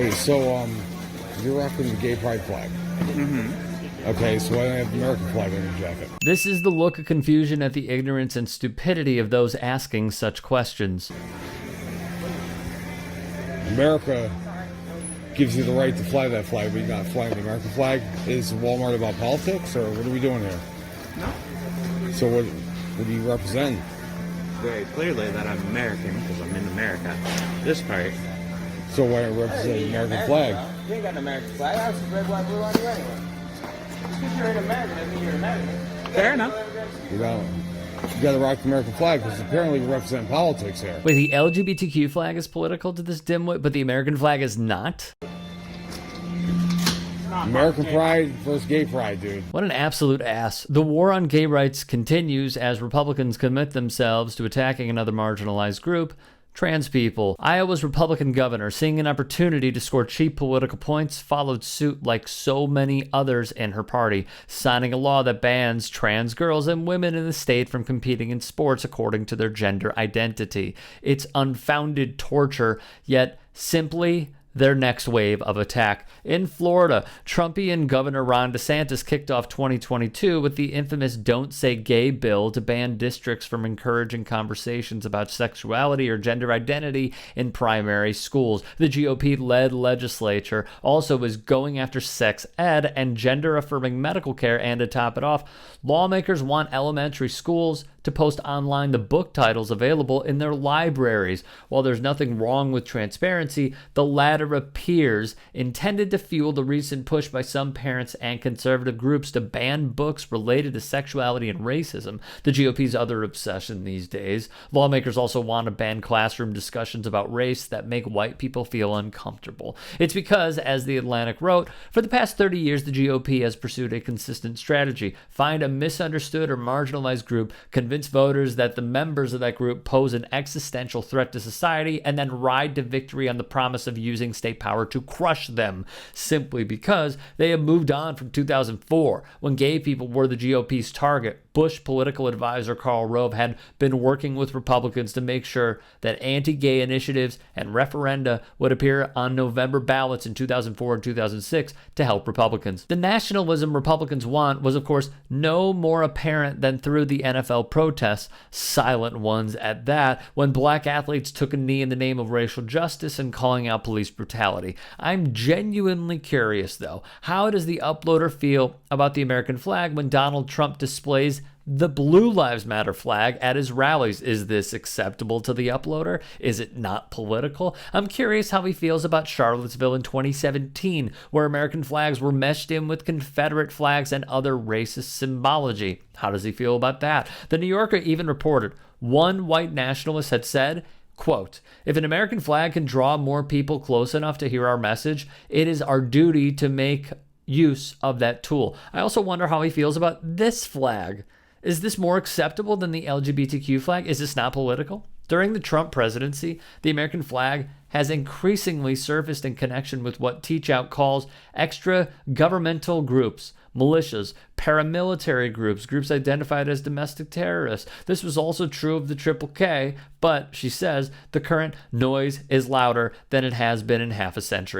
Hey, so you're rocking the gay pride flag. Mm-hmm. Okay, so why don't you have the American flag on your jacket? This is the look of confusion at the ignorance and stupidity of those asking such questions. America gives you the right to fly that flag, but you're not flying the American flag. Is Walmart about politics, or what are we doing here? No. So what do you represent? Very clearly that I'm American because I'm in America. This part. So why don't you represent the American flag? You ain't got an American flag. I was red, white, blue on you anyway. Just because you're in America doesn't mean you're American. Fair enough. You got to rock the American flag because apparently you represent politics here. Wait, the LGBTQ flag is political to this dimwit, but the American flag is not? American pride versus gay pride, dude. What an absolute ass. The war on gay rights continues as Republicans commit themselves to attacking another marginalized group, trans people. Iowa's Republican governor, seeing an opportunity to score cheap political points, followed suit like so many others in her party, signing a law that bans trans girls and women in the state from competing in sports according to their gender identity. It's unfounded torture, yet simply their next wave of attack. In Florida, Trumpian Governor Ron DeSantis kicked off 2022 with the infamous Don't Say Gay bill to ban districts from encouraging conversations about sexuality or gender identity in primary schools. The GOP-led legislature also is going after sex ed and gender-affirming medical care, and to top it off, lawmakers want elementary schools to post online the book titles available in their libraries. While there's nothing wrong with transparency, the latter appears intended to fuel the recent push by some parents and conservative groups to ban books related to sexuality and racism, the GOP's other obsession these days. Lawmakers also want to ban classroom discussions about race that make white people feel uncomfortable. It's because, as The Atlantic wrote, for the past 30 years, the GOP has pursued a consistent strategy: find a misunderstood or marginalized group, convince voters that the members of that group pose an existential threat to society, and then ride to victory on the promise of using state power to crush them, simply because they have moved on from 2004, when gay people were the GOP's target. Bush political advisor Karl Rove had been working with Republicans to make sure that anti-gay initiatives and referenda would appear on November ballots in 2004 and 2006 to help Republicans. The nationalism Republicans want was, of course, no more apparent than through the NFL protests, silent ones at that, when black athletes took a knee in the name of racial justice and calling out police brutality. I'm genuinely curious, though, how does the uploader feel about the American flag when Donald Trump displays the Blue Lives Matter flag at his rallies? Is this acceptable to the uploader? Is it not political? I'm curious how he feels about Charlottesville in 2017, where American flags were meshed in with Confederate flags and other racist symbology. How does he feel about that? The New Yorker even reported one white nationalist had said, quote, "If an American flag can draw more people close enough to hear our message, it is our duty to make use of that tool." I also wonder how he feels about this flag. Is this more acceptable than the LGBTQ flag? Is this not political? During the Trump presidency, the American flag has increasingly surfaced in connection with what Teach Out calls extra-governmental groups, militias, paramilitary groups, groups identified as domestic terrorists. This was also true of the KKK, but, she says, the current noise is louder than it has been in half a century.